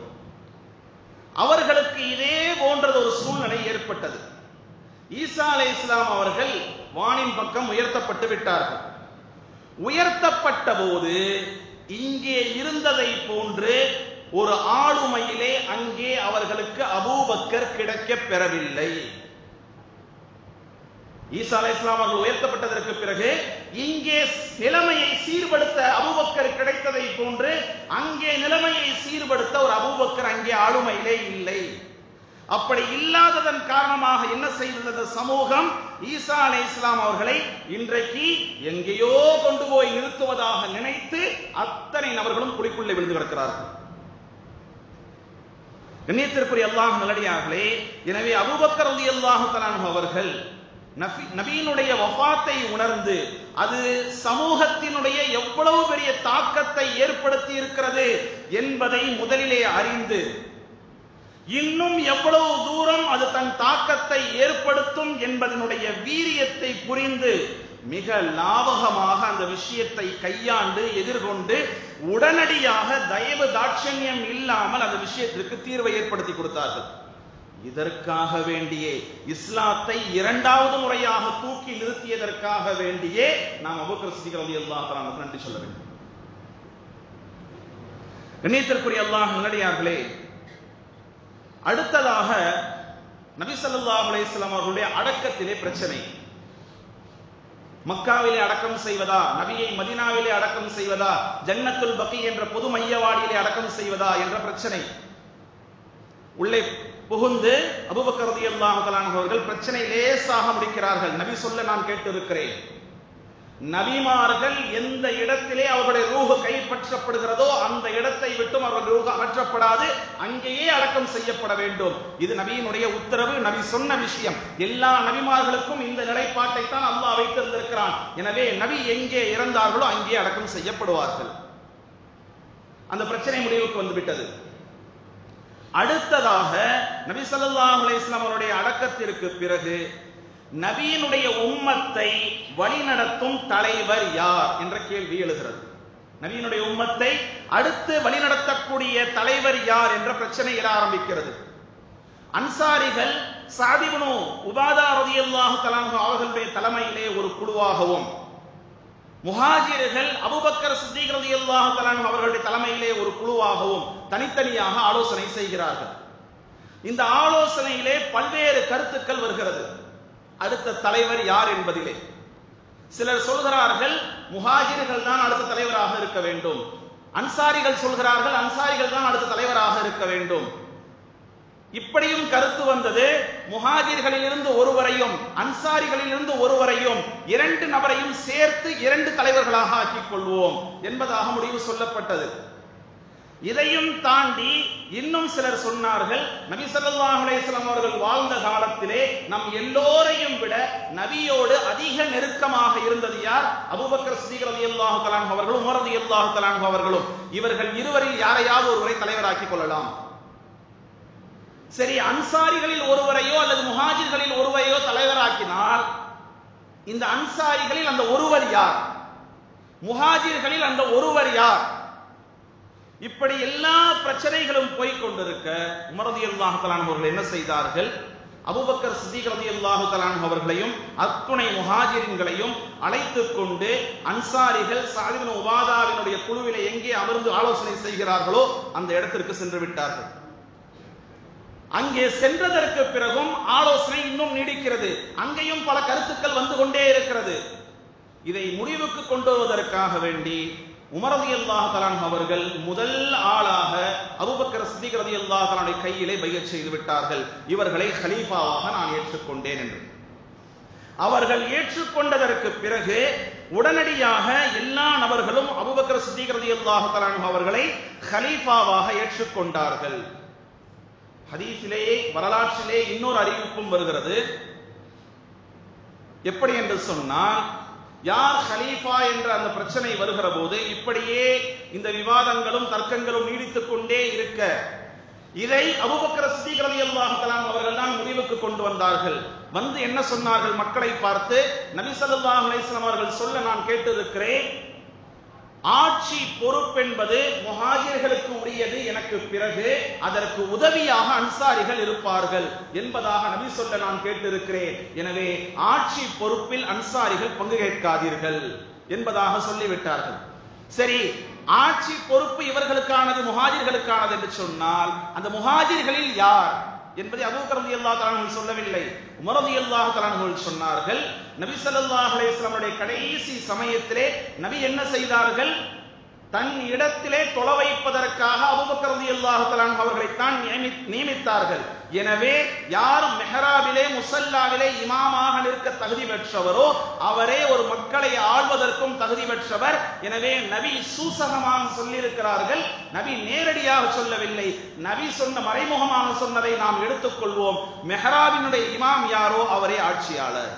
அவர்களுக்கு இதே போன்றது ஒரு சூழ்நிலை ஏற்பட்டது. ஈசா அலைஹிஸ்ஸலாம் அவர்கள் வானின் பக்கம் உயர்த்தப்பட்டு விட்டார்கள். உயர்த்தப்பட்ட போது இங்கே இருந்ததை போன்று ஒரு ஆளுமையிலே அங்கே அவர்களுக்கு அபூபக்கர் கிடைக்க பெறவில்லை. ஈசா அலைஹிஸ்ஸலாம் அவர்கள் உயர்த்தப்பட்டதற்கு பிறகு இங்கே நிலைமையை சீர்படுத்த அபூபக்கர் கிடைத்ததை போன்று அங்கே நிலைமையை சீர்படுத்த ஒரு அபூபக்கர் அங்கே ஆளுமையிலே இல்லை. அப்படி இல்லாததன் காரணமாக என்ன செய்தது சமூகம்? ஈசா அலைஹிஸ்ஸலாம் அவர்களை இன்றைக்கு எங்கேயோ கொண்டு போய் நிறுத்துவதாக நினைத்து அத்தனை நபர்களும் குழிக்குள்ளே விழுந்து கிடக்கிறார்கள். கண்ணியத்திற்குரிய அல்லாஹ் நல்லடியார்களே, எனவே அபூபக்கர் ரலியல்லாஹு தஆலா அன்ஹு அவர்கள் நபியினுடைய வஃபாத்தை உணர்ந்து அது சமூகத்தினுடைய எவ்வளவு பெரிய தாக்கத்தை ஏற்படுத்தி இருக்கிறது என்பதை முதலிலே அறிந்து இன்னும் எவ்வளவு தூரம் அது தன் தாக்கத்தை ஏற்படுத்தும் என்பதனுடைய வீரியத்தை புரிந்து மிக லாபகமாக அந்த விஷயத்தை கையாண்டு எதிர்கொண்டு உடனடியாக தயவு தாட்சண்யம் இல்லாமல் அந்த விஷயத்திற்கு தீர்வை ஏற்படுத்தி கொடுத்தார்கள். இதற்காக வேண்டியே இஸ்லாத்தை இரண்டாவது முறையாக தூக்கி நிறுத்தியதற்காக வேண்டியே நாம் அபூபக்கர் சித்திக் ரலியல்லாஹு அன்ஹு நன்றி சொல்ல வேண்டும். கண்ணியத்திற்குரிய அல்லாஹ் நல்லடியார்களே, அடுத்ததாக நபி ஸல்லல்லாஹு அலைஹி வஸல்லம் அவர்களுடைய அடக்கத்திலே பிரச்சனை. மக்காவிலே அடக்கம் செய்வதா, நபியை மதீனாவிலே அடக்கம் செய்வதா, ஜன்னத்துல் பகீ என்ற பொது மையவாடியிலே அடக்கம் செய்வதா என்ற பிரச்சனை. உள்ளே புகுந்து அபூபக்கர் ரலியல்லாஹு தஆலா அவர்கள் பிரச்சனை லேசாக முடிக்கிறார்கள். நபி சொல்ல நான் கேட்டிருக்கிறேன், நபிமார்கள் எந்த இடத்திலே அவர்களுடைய ரூஹ் கைப்பற்றப்படுகிறதோ அந்த இடத்தை விட்டும் அவர்கள் ரூஹ் அகற்றப்படாது, அங்கேயே அடக்கம் செய்யப்பட வேண்டும். இது நபியினுடைய உத்தரவு, நபி சொன்ன விஷயம். எல்லா நபிமார்களுக்கும் இந்த நிலைப்பாட்டை தான் அல்லாஹ் வைத்திருந்திருக்கிறான். எனவே நபி எங்கே இறந்தார்களோ அங்கே அடக்கம் செய்யப்படுவார்கள். அந்த பிரச்சனை முடிவுக்கு வந்துவிட்டது. அடுத்ததாக நபி ஸல்லல்லாஹு அலைஹி வஸல்லம் அவருடைய அடக்கத்திற்கு பிறகு நபியினுடைய உம்மத்தை வழிநடத்தும் தலைவர் யார் என்ற கேள்வி எழுகிறது. நபியினுடைய உம்மத்தை அடுத்து வழிநடத்தக்கூடிய தலைவர் யார் என்ற பிரச்சனை எழ ஆரம்பிக்கிறது. அன்சாரிகள் ஸஅத் இப்னு உபாதா ரலியல்லாஹு தஆலா அவர்களுடைய தலைமையிலே ஒரு குழுவாகவும், முஹாஜிர்கள் அபூபக்கர் சித்திக் ரலியல்லாஹு தஆலா அவர்களுடைய தலைமையிலே ஒரு குழுவாகவும் தனித்தனியாக ஆலோசனை செய்கிறார்கள். இந்த ஆலோசனையிலே பல்வேறு கருத்துக்கள் வருகிறது அடுத்த தலைவர் யார் என்பதிலே. சிலர் சொல்கிறார்கள் முஹாஜிர்கள் தான் அடுத்த தலைவராக இருக்க வேண்டும், அன்சாரிகள் சொல்கிறார்கள் அன்சாரிகள் தான் அடுத்த தலைவராக இருக்க வேண்டும். இப்படியும் கருத்து வந்தது. முஹாஜிர்களில் இருந்து ஒருவரையும் அன்சாரிகளில் இருந்து ஒருவரையும், இரண்டு நபரையும் சேர்த்து இரண்டு தலைவர்களாக ஆக்கிக் கொள்வோம் என்பதாக முடிவு சொல்லப்பட்டது. இதையும் தாண்டி இன்னும் சிலர் சொன்னார்கள், நபி ஸல்லல்லாஹு அலைஹி வஸல்லம் அவர்கள் வாழ்ந்த காலத்திலே நம் எல்லோரையும் விட நபியோடு அதிக நெருக்கமாக இருந்தது யார்? அபூபக்கர் சித்திக் ரலியல்லாஹு தஆலா அவர்களும் உமர் ரலியல்லாஹு தஆலா அவர்களும். இவர்கள் இருவரில் யாரையாவது ஒருவரை தலைவராக்கிக் கொள்ளலாம். சரி, அன்சாரிகளில் ஒருவரையோ அல்லது முஹாஜிர்களில் ஒருவரையோ தலைவராக்கினால் இந்த அன்சாரிகளில் அந்த ஒருவர் யார்? முஹாஜிர்களில் அந்த ஒருவர் யார்? இப்படி எல்லா பிரச்சனைகளும் போய்க் கொண்டிருக்க உமர் ரலியல்லாஹு தஆலா அவர்கள் என்ன செய்தார்கள்? அபூபக்கர் சித்திக் ரலியல்லாஹு தஆலா அவர்களையும் அத்துணை முஹாஜிரின்களையும் அழைத்துக் கொண்டு அன்சாரிகள் ஸஅத் இப்னு உபாதாவினுடைய குழுவிலே எங்கே அமர்ந்து ஆலோசனை செய்கிறார்களோ அந்த இடத்திற்கு சென்று விட்டார்கள். அங்கே சென்றதற்கு பிறகும் ஆலோசனை இன்னும் நீடிக்கிறது. அங்கேயும் பல கருத்துக்கள் வந்து கொண்டே இருக்கிறது. இதை முடிவுக்கு கொண்டு வருவதற்காக வேண்டி உமர் ரலியல்லாஹு தஆலா அவர்கள் முதல் ஆளாக அபூபக்கர் சித்திக் ரலியல்லாஹு தஆலா கையிலே பைஅத் செய்து விட்டார்கள். இவர்களை கலீஃபாவாக நான் ஏற்றுக்கொண்டேன் என்று. அவர்கள் ஏற்றுக்கொண்டதற்கு பிறகு உடனடியாக எல்லா நபர்களும் அபூபக்கர் சித்திக் ரலியல்லாஹு தஆலா அவர்களை கலீஃபாவாக ஏற்றுக்கொண்டார்கள். ஹதீஸிலே வரலாற்றிலே இன்னொரு அறிவிப்பும் வருகிறது. எப்படி என்று சொன்னால், யார் கலீஃபா என்ற அந்த பிரச்சனை வருகிற போது இப்படியே இந்த விவாதங்களும் தர்க்கங்களும் நீடித்துக் கொண்டே இருக்க இதை அபூபக்கர் சித்திக் ரலியல்லாஹு தஆலா அவர்கள் தான் முடிவுக்கு கொண்டு வந்தார்கள். வந்து என்ன சொன்னார்கள்? மக்களை பார்த்து, நபி ஸல்லல்லாஹு அலைஹி வஸல்லம் அவர்கள் சொல்ல நான் கேட்டிருக்கிறேன், ஆட்சி பொறுப்பென்பது முஹாஜிர்களுக்கு உரியது, எனக்கு பிறகு அதற்கு உதவியாக அன்சாரிகள் இருப்பார்கள் என்பதாக நபி சொல்ல நான் கேட்டிருக்கிறேன். எனவே ஆட்சி பொறுப்பில் அன்சாரிகள் பங்கு கேட்காதீர்கள் என்பதாக சொல்லிவிட்டார்கள். சரி, ஆட்சி பொறுப்பு இவர்களுக்கானது முஹாஜிர்களுக்கானது என்று சொன்னால் அந்த முஹாஜிர்களில் யார் என்பதை அபூபக்கர் ரலியல்லாஹு தஆலா அன்ஹு சொல்லவில்லை, உமர் ரலியல்லாஹு தஆலா அன்ஹு சொன்னார்கள். நபி ஸல்லல்லாஹு அலைஹி வஸல்லம் கடைசி சமயத்திலே நபி என்ன செய்தார்கள்? தன் இடத்திலே தொழ வைப்பதற்காக அபூபக்கர் ரலியல்லாஹு தஆலா அன்ஹு அவர்களை தான் நியமித்தார்கள். எனவே யார் மெஹராபிலே முஸல்லாவிலே இமாமாக நிற்க தகுதி பெற்றவரோ அவரே ஒரு மக்களை ஆள்வதற்கும் தகுதி பெற்றவர். எனவே நபி சூசகமாக சொல்லியிருக்கிறார்கள், நபி நேரடியாக சொல்லவில்லை. நபி சொன்ன மறைமுகமாக சொன்னதை நாம் எடுத்துக்கொள்வோம். மெஹராபினுடைய இமாம் யாரோ அவரே ஆட்சியாளர்.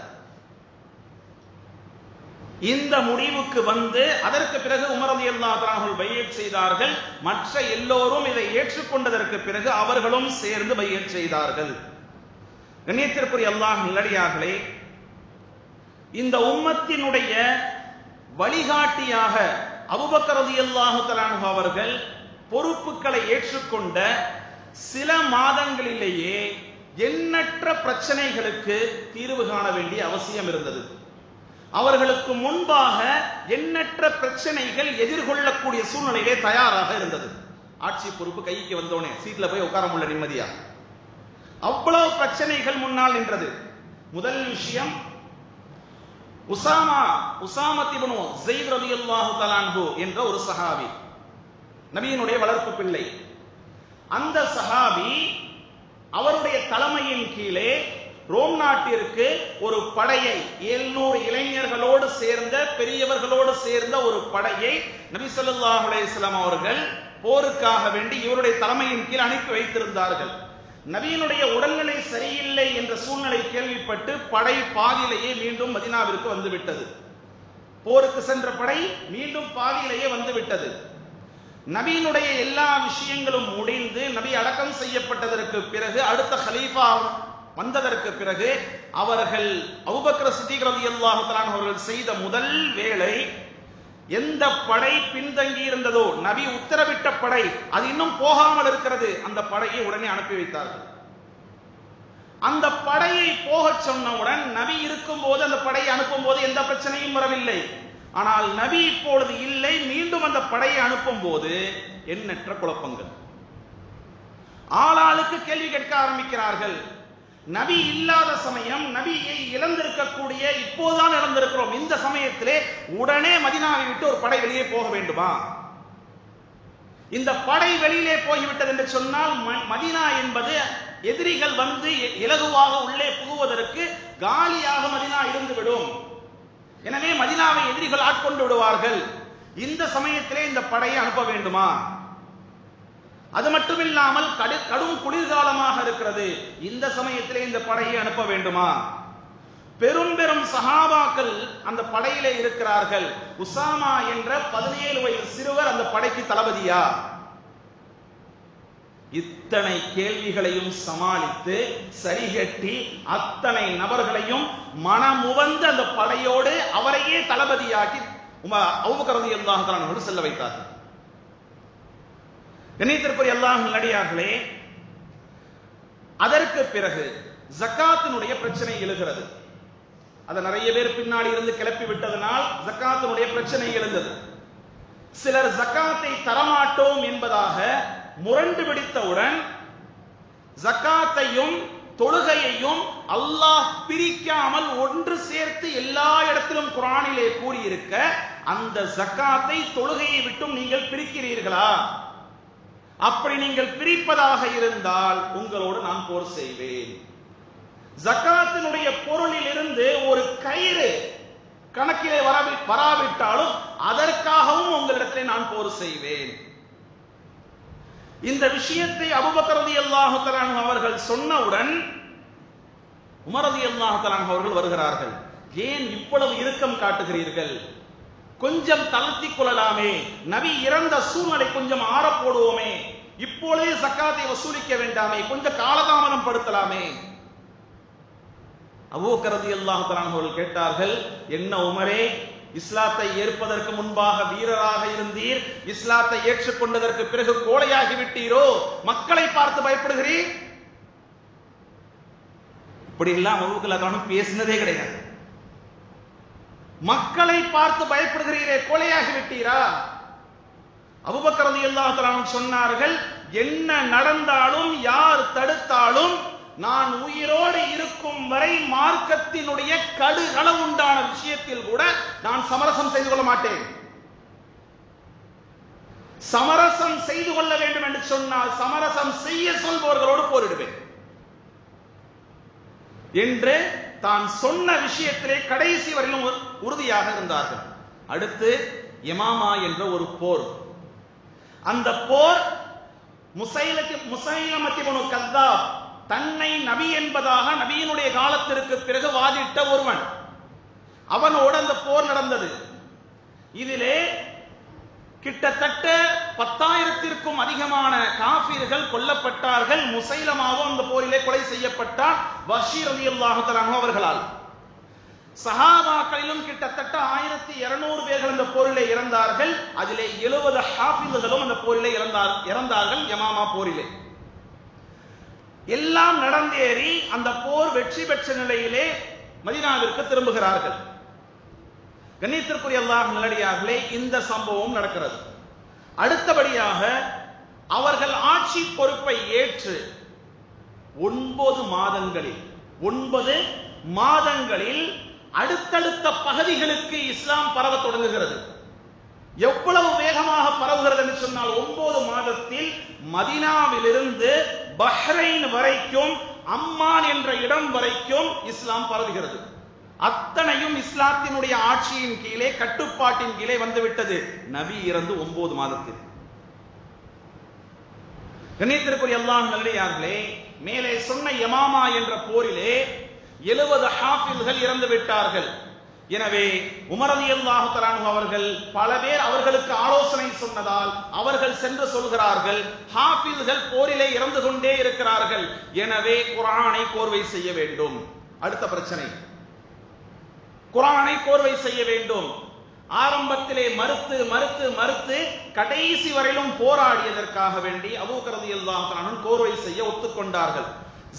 இந்த முடிவுக்கு வந்து அதற்கு பிறகு உமர் ரலியல்லாஹு தஆலா அவர்கள் பைஅத் செய்தார்கள். மற்ற எல்லோரும் இதை ஏற்றுக்கொண்டதற்கு பிறகு அவர்களும் சேர்ந்து பைஅத் செய்தார்கள். கண்ணியத்திற்குரிய அல்லாஹ் நல்லடியார்களே, இந்த உம்மத்தினுடைய வழிகாட்டியாக அபூபக்கர் ரலியல்லாஹு தஆலா அவர்கள் பொறுப்புகளை ஏற்றுக்கொண்ட சில மாதங்களிலேயே எண்ணற்ற பிரச்சனைகளுக்கு தீர்வு காண வேண்டிய அவசியம் இருந்தது. அவர்களுக்கு முன்பாக எண்ணற்ற பிரச்சனைகள் எதிர்கொள்ளக்கூடிய சூழ்நிலையிலே தயாராக இருந்தது. ஆட்சி பொறுப்பு கைக்கு வந்தோனே சீட்ல போய் உட்கார முடியல நிம்மதியா, அவ்வளவு பிரச்சனைகள் முன்னால் நின்றது. முதல் விஷயம், உசாமத் இப்னு ஸைத் ரலியல்லாஹு தஆலா அன்ஹு என்ற ஒரு சஹாபி, நபியினுடைய வளர்ப்பு பிள்ளை. அந்த சஹாபி அவருடைய தலைமையின் கீழே ரோம் நாட்டிற்கு ஒரு படையை 700 இளைஞர்களோடு சேர்ந்த பெரியவர்களோடு சேர்ந்த ஒரு படையை நபி ஸல்லல்லாஹு அலைஹி வஸல்லம் அவர்கள் போருக்காக வேண்டி இவருடைய தலைமையின் கீழ் அனுப்பி வைத்திருந்தார்கள். நபியினுடைய உடல்நிலை சரியில்லை என்ற சூழ்நிலை கேள்விப்பட்டு படை பாதியிலேயே மீண்டும் மதீனாவிற்கு வந்துவிட்டது. போருக்கு சென்ற படை மீண்டும் பாதியிலேயே வந்துவிட்டது. நபியினுடைய எல்லா விஷயங்களும் முடிந்து நபி அடக்கம் செய்யப்பட்டதற்கு பிறகு அடுத்த கலீஃபா வந்ததற்கு பிறகு அவர்கள் அபூபக்கர் சித்திக் ரலியல்லாஹு தஆலா அவர்கள் செய்த முதல் வேலை, எந்த படை பின்தங்கி இருந்ததோ நபி உத்தரவிட்ட படை அது இன்னும் போகாமல் இருக்கிறது, அந்த படையை உடனே அனுப்பி வைத்தார்கள். அந்த படையை போக சொன்னவுடன் நபி இருக்கும் போது அந்த படையை அனுப்பும் போது எந்த பிரச்சனையும் வரவில்லை. ஆனால் நபி இப்பொழுது இல்லை, மீண்டும் அந்த படையை அனுப்பும் போது எண்ணற்ற குழப்பங்கள். ஆளாளுக்கு கேள்வி கேட்க ஆரம்பிக்கிறார்கள். நபி இல்லாத சமயம், நபியை இழந்திருக்கக்கூடிய இப்போதுதான் இழந்திருக்கிறோம், இந்த சமயத்திலே உடனே மதீனாவை விட்டு ஒரு படை வெளியே போக வேண்டுமா? இந்த படை வெளியிலே போய்விட்டது என்று சொன்னால் மதீனா என்பது எதிரிகள் வந்து இலகுவாக உள்ளே புகுவதற்கு காலியாக மதீனா இருந்துவிடும். எனவே மதீனாவை எதிரிகள் ஆட்கொண்டு விடுவார்கள். இந்த சமயத்திலே இந்த படையை அனுப்ப வேண்டுமா? அது மட்டுமில்லாமல் கடும் குளிர்காலமாக இருக்கிறது, இந்த சமயத்திலே இந்த படையை அனுப்ப வேண்டுமா? பெரும் பெரும் சஹாபாக்கள் அந்த படையிலே இருக்கிறார்கள். உசாமா என்ற 17 வயது சிறுவர் அந்த படைக்கு தளபதியா? இத்தனை கேள்விகளையும் சமாளித்து சரிகட்டி அத்தனை நபர்களையும் மனமுவந்து அந்த படையோடு அவரையே தளபதியாக்கி அபூபக்கர் ரலியல்லாஹு தஆலா அன்ஹு செல்ல வைத்தார்கள். கண்ணியத்திற்குரிய அல்லாஹ்வின் நல்லடியார்களே, அதற்கு பிறகு ஜகாத்தினுடைய பிரச்சனை எழுகிறது. அதை நிறைய பேர் பின்னாடி இருந்து கிளப்பி விட்டதனால் ஜகாத்தினுடைய பிரச்சனை எழுந்தது. சிலர் ஜகாத்தை தரமாட்டோம் என்பதாக முரண்டு பிடித்தவுடன் ஜகாத்தையும் தொழுகையையும் அல்லாஹ் பிரிக்காமல் ஒன்று சேர்த்து எல்லா இடத்திலும் குர்ஆனிலே கூறியிருக்க, அந்த ஜகாத்தை தொழுகையை விட்டும் நீங்கள் பிரிக்கிறீர்களா? அப்படி நீங்கள் பிரிப்பதாக இருந்தால் உங்களோடு நான் போர் செய்வேன். ஜகாத்தினுடைய பொருளில் இருந்து ஒரு கயிறு கணக்கிலே வராவிட்டாலும் அதற்காகவும் உங்களிடத்திலே நான் போர் செய்வேன். இந்த விஷயத்தை அபூபக்கர் ரலியல்லாஹு தஆலா அன்ஹு அவர்கள் சொன்னவுடன் உமர் ரலியல்லாஹு தஆலா அன்ஹு அவர்கள் வருகிறார்கள். ஏன் இவ்வளவு இறுக்கம் காட்டுகிறீர்கள்? கொஞ்சம் தளர்த்திக் கொள்ளலாமே, நபி இறந்த சூழ்நிலை கொஞ்சம் ஆற போடுவோமே, இப்பொழுதே ஜக்காத்தை வசூலிக்க வேண்டாமே, கொஞ்சம் காலதாமதம் படுத்தலாமே. அபூபக்கர் ரலியல்லாஹு தஆலா அவர்கள் கேட்டார்கள், என்ன உமரே, இஸ்லாத்தை ஏற்பதற்கு முன்பாக வீரராக இருந்தீர், இஸ்லாத்தை ஏற்றுக்கொண்டதற்கு பிறகு கோழையாகி விட்டீரோ, மக்களை பார்த்து பயப்படுகிறீர்? இப்படி எல்லாம் அபூபக்கர் ரலியல்லாஹு அன்ஹு பேசினதே கிடையாது. மக்களை பார்த்து பயப்படுகிறீரே, கோழையாகி விட்டீரா? அபூபக்கர் ரலியல்லாஹு தஆலா சொன்னார்கள், என்ன நடந்தாலும் யார் தடுத்தாலும் நான் உயிரோடு இருக்கும் வரை மார்க்கத்தினுடைய கடுகளவு உண்டான விஷயத்தில் கூட நான் சமரசம் செய்து கொள்ள மாட்டேன். சமரசம் செய்து கொள்ள வேண்டும் என்று சொன்னால் சமரசம் செய்ய சொல்பவர்களோடு போரிடுவேன் என்று தான் சொன்ன விஷயத்திலே கடைசி வரையிலும் உறுதியாக இருந்தார்கள். அடுத்து யமாமா என்ற ஒரு போர். அந்த போர் முசைலமத் இப்னு கத்தாப் தன்னை நபி என்பதாக நபியினுடைய காலத்திற்கு பிறகு வாதிட்ட ஒருவன், அவனோடு அந்த போர் நடந்தது. இதிலே கிட்டத்தட்ட 10,000-க்கும் அதிகமான காஃபிர்கள் கொல்லப்பட்டார்கள். முசைலமாவும் அந்த போரிலே கொலை செய்யப்பட்டார் வஹ்ஷி ரலியல்லாஹு தஆலா அன்ஹு அவர்களால். சஹாபாக்களிலும் கிட்டத்தட்ட 1200 பேர்கள் அந்த போரிலே இறந்தார்கள். அதிலே 70 ஹாஃபில்களும் அந்த போரிலே இறந்தார்கள் யமாமா போரிலே. எல்லாம் நடந்தேறி அந்த போர் வெற்றி பெற்ற நிலையிலே மதீனாவிற்கு திரும்புகிறார்கள். கண்ணியத்திற்குரிய அல்லாஹ் நல்லடியார்களே, இந்த சம்பவம் நடக்கிறது. அடுத்தபடியாக அவர்கள் ஆட்சி பொறுப்பை ஏற்று 9 மாதங்களில் அடுத்தடுத்த பகுதிகளுக்கு இஸ்லாம் பரவ தொடங்குகிறது. எவ்வளவு வேகமாக பரவுகிறது என்று சொன்னால் 9 மாதத்தில் மதீனாவிலிருந்து பஹ்ரைன் வரைக்கும், அம்மான் என்ற இடம் வரைக்கும் இஸ்லாம் பரவுகிறது. அத்தனையும் இஸ்லாத்தினுடைய ஆட்சியின் கீழே, கட்டுப்பாட்டின் கீழே வந்துவிட்டது நபி இறந்து 9 மாதத்தில். கண்ணியத்திற்குரிய அல்லாஹ் நல்லடியார்களே, மேலே சொன்ன யமாமா என்ற போரிலே 70 ஹாஃபில்கள் இறந்து விட்டார்கள். எனவே உமர் ரலியல்லாஹு தஆலா அன்ஹு அவர்கள் பல பேர் அவர்களுக்கு ஆலோசனை சொன்னதால் அவர்கள் சென்று சொல்கிறார்கள், ஹாஃபில்கள் போரிலே இறந்து கொண்டே இருக்கிறார்கள், எனவே குர்ஆனை கோர்வை செய்ய வேண்டும். அடுத்த பிரச்சனை, குர்ஆனை கோர்வை செய்ய வேண்டும். ஆரம்பத்திலே மறுத்து கடைசி வரையிலும் போராடியதற்காக வேண்டி அபூபக்கர் ரலியல்லாஹு தஆலா அன்ஹு கோர்வை செய்ய ஒத்துக்கொண்டார்கள்.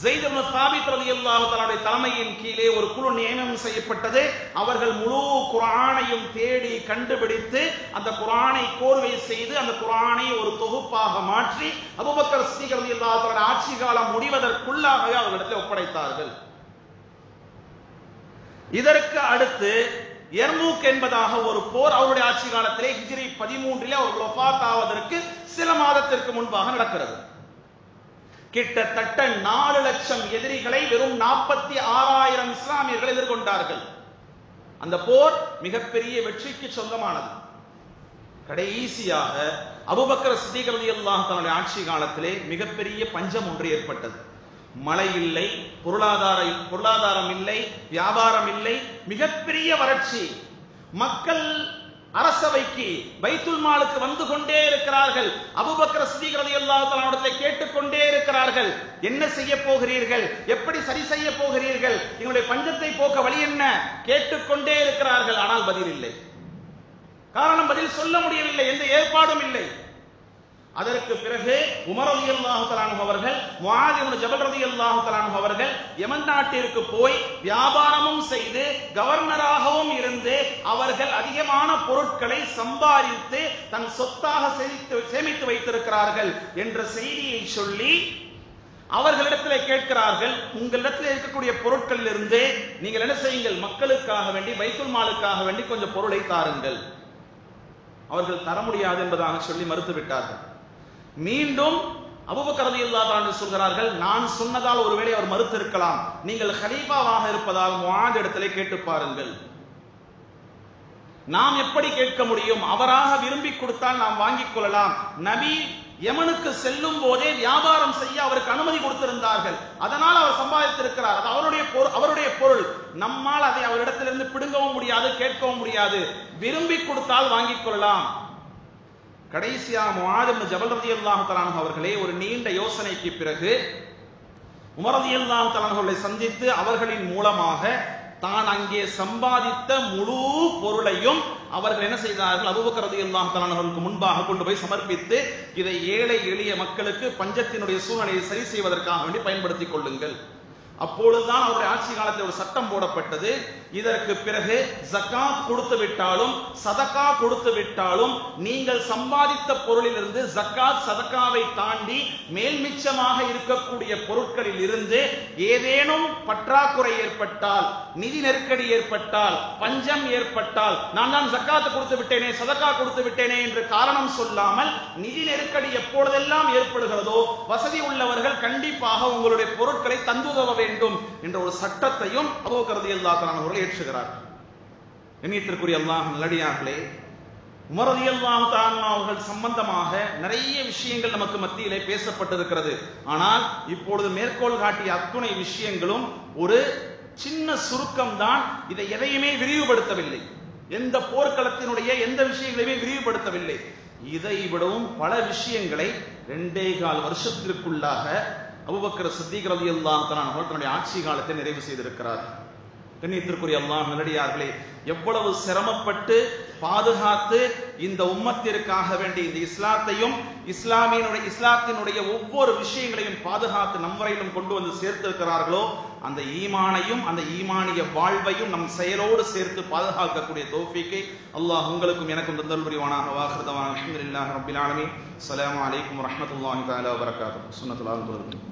ஸைத் இப்னு சாபித் ரலியல்லாஹு தஆலா தலைமையின் கீழே ஒரு குழு நியமனம் செய்யப்பட்டது. அவர்கள் முழு குர்ஆனையும் தேடி கண்டுபிடித்து அந்த குர்ஆனை கோர்வை செய்து அந்த குர்ஆனை ஒரு தொகுப்பாக மாற்றி அபூபக்கர் சித்திக் ரலியல்லாஹு தஆலா ஆட்சி காலம் முடிவதற்குள்ளாகவே அவர்களிடத்தில் ஒப்படைத்தார்கள். இதற்கு அடுத்து யர்மூக் என்பதாக ஒரு போர் அவருடைய ஆட்சி காலத்திலே ஹிஜ்ரி 13 அவர்கள் வஃபாத் ஆவதற்கு சில மாதத்திற்கு முன்பாக நடக்கிறது. கிட்டத்தட்ட 4 லட்சம் எதிரிகளை வெறும் 46,000 இஸ்லாமியர்கள் எதிர்கொண்டார்கள். அந்த போர் மிகப்பெரிய வெற்றிக்கு சொந்தமானது. கடைசியாக அபூபக்கர் சித்திக் ரலியல்லாஹு தஆலா ஆட்சி காலத்திலே மிகப்பெரிய பஞ்சம் ஒன்று ஏற்பட்டது. மழை இல்லை, பொருளாதாரம் இல்லை, வியாபாரம் இல்லை, மிகப்பெரிய வறட்சி. மக்கள் அரசவைக்கு பைத்துல் மாலுக்கு வந்து கொண்டே இருக்கிறார்கள். அபூபக்கர் சித்திக் ரலியல்லாஹு தஆலா அவர்களை கேட்டுக்கொண்டே இருக்கிறார்கள், என்ன செய்ய போகிறீர்கள், எப்படி சரி செய்ய போகிறீர்கள், எங்களுடைய பஞ்சத்தை போக்க வழி என்ன, கேட்டுக்கொண்டே இருக்கிறார்கள். ஆனால் பதில் இல்லை. காரணம், பதில் சொல்ல முடியவில்லை, எந்த ஏற்பாடும் இல்லை. அதற்கு பிறகு உமர் ரலியல்லாஹு தஆலா அன்ஹு அவர்கள், முஆத் இப்னு ஜபல் ரலியல்லாஹு தஆலா அன்ஹு அவர்கள் யமன் நாட்டிற்கு போய் வியாபாரமும் செய்து கவர்னராகவும் இருந்து அவர்கள் அதிகமான பொருட்களை சம்பாதித்து தன் சொத்தாக சேமித்து வைத்திருக்கிறார்கள் என்ற செய்தியை சொல்லி அவர்களிடத்தில் கேட்கிறார்கள், உங்களிடத்தில் இருக்கக்கூடிய பொருட்களில் இருந்து நீங்கள் என்ன செய்யுங்கள், மக்களுக்காக வேண்டி பைத்துல் மாலுக்காக வேண்டி கொஞ்சம் பொருளை தாருங்கள். அவர்கள் தர முடியாது என்பதாக சொல்லி மறுத்து விட்டார்கள். மீண்டும் அபூபக்கர் ரலியல்லாஹு தஆலா சொல்கிறார்கள், நான் சொன்னதால் ஒருவேளை அவர் மறுத்து இருக்கலாம், நீங்கள் கலீஃபாவாக இருப்பதால் முஆத் இடத்திலே கேட்டு பாருங்கள். நாம் எப்படி கேட்க முடியும், அவராக விரும்பி கொடுத்தால் நாம் வாங்கிக் கொள்ளலாம். நபி யமனுக்கு செல்லும் போதே வியாபாரம் செய்ய அவருக்கு அனுமதி கொடுத்திருந்தார்கள், அதனால் அவர் சம்பாதித்திருக்கிறார், அது அவருடைய பொருள், நம்மால் அதை அவரிடத்திலிருந்து பிடுங்கவும் முடியாது, கேட்கவும் முடியாது, விரும்பி கொடுத்தால் வாங்கிக் கொள்ளலாம். கடைசியாக முஆத் இப்னு ஜபல் ரலியல்லாஹு தஆலா அன்ஹு அவர்களே ஒரு நீண்ட யோசனைக்கு பிறகு உமர் ரலியல்லாஹு தஆலா அவர்களை சந்தித்து அவர்களின் மூலமாக தான் அங்கே சம்பாதித்த முழு பொருளையும் அவர்கள் என்ன செய்தார்கள், அபூபக்கர் ரலியல்லாஹு தஆலா அவர்களுக்கு முன்பாக கொண்டு போய் சமர்ப்பித்து, இதை ஏழை எளிய மக்களுக்கு பஞ்சத்தினுடைய சூழ்நிலையை சரி செய்வதற்காக வேண்டி பயன்படுத்திக் கொள்ளுங்கள். அப்பொழுதுதான் அவருடைய ஆட்சி காலத்தில் ஒரு சட்டம் போடப்பட்டது, இதற்கு பிறகு ஜகாத் கொடுத்து விட்டாலும் சதகா கொடுத்து விட்டாலும் நீங்கள் சம்பாதித்த பொருளிலிருந்து ஜகாத் சதகாவை தாண்டி மேல் மிச்சமாக இருக்கக்கூடிய பொருட்களில் இருந்து ஏதேனும் பற்றாக்குறை ஏற்பட்டால், நிதி நெருக்கடி ஏற்பட்டால், பஞ்சம் ஏற்பட்டால், நான் தான் ஜகாத் கொடுத்து விட்டேனே, சதகா கொடுத்து விட்டேனே என்று காரணம் சொல்லாமல், நிதி நெருக்கடி எப்பொழுதெல்லாம் ஏற்படுகிறதோ வசதி உள்ளவர்கள் கண்டிப்பாக உங்களுடைய பொருட்களை தந்துதவ வேண்டும் என்ற ஒரு சட்டத்தையும் அபூபக்கர் ரலியல்லாஹு அன்ஹு அவர்கள் ஏற்றுகிறார். கண்ணியத்திற்குரிய அல்லாஹ் நல்லடியார்களே, உமர் ரலியல்லாஹு தஆலா அவர்கள் சம்பந்தமாக நிறைய விஷயங்கள் நமக்கு மத்தியிலே பேசப்பட்டிருக்கிறது. ஆனால் இப்பொழுது மேற்கோள் காட்டிய அத்துணை விஷயங்களும் ஒரு சின்ன சுருக்கம் தான். இதை எதையுமே விரிவுபடுத்தவில்லை, எந்த போர்க்களத்தினுடைய எந்த விஷயங்களையுமே விரிவுபடுத்தவில்லை. இதை விடவும் பல விஷயங்களை 2.25 வருஷத்திற்குள்ளாக அபூபக்கர் சித்திக் ரலியல்லாஹு தஆலா அவர்கள் தன்னுடைய ஆட்சி காலத்தை நிறைவு செய்திருக்கிறார். கண்ணியத்திற்குரிய அல்லாஹ் நல்லடியார்களே, எவ்வளவு சிரமப்பட்டு பாதுகாத்து இந்த உம்மத்திற்காக வேண்டி இந்த இஸ்லாத்தையும் இஸ்லாத்தினுடைய ஒவ்வொரு விஷயங்களையும் பாதுகாத்து நம் வரையிலும் கொண்டு வந்து சேர்த்திருக்கிறார்களோ, அந்த ஈமானையும் அந்த ஈமானிய வாழ்வையும் நம் செயலோடு சேர்த்து பாதுகாக்கக்கூடிய தௌஃபீக்கை அல்லாஹ் உங்களுக்கும் எனக்கும் தந்தல் புரிவானாக. வாஹிர் தவானா அல்ஹம்துலில்லாஹி ரப்பில் ஆலமீன். அஸ்ஸலாமு அலைக்கும் வரஹ்மத்துல்லாஹி தஆலா வபரகாத்துஹு. சுன்னத்துல் ஆலம்.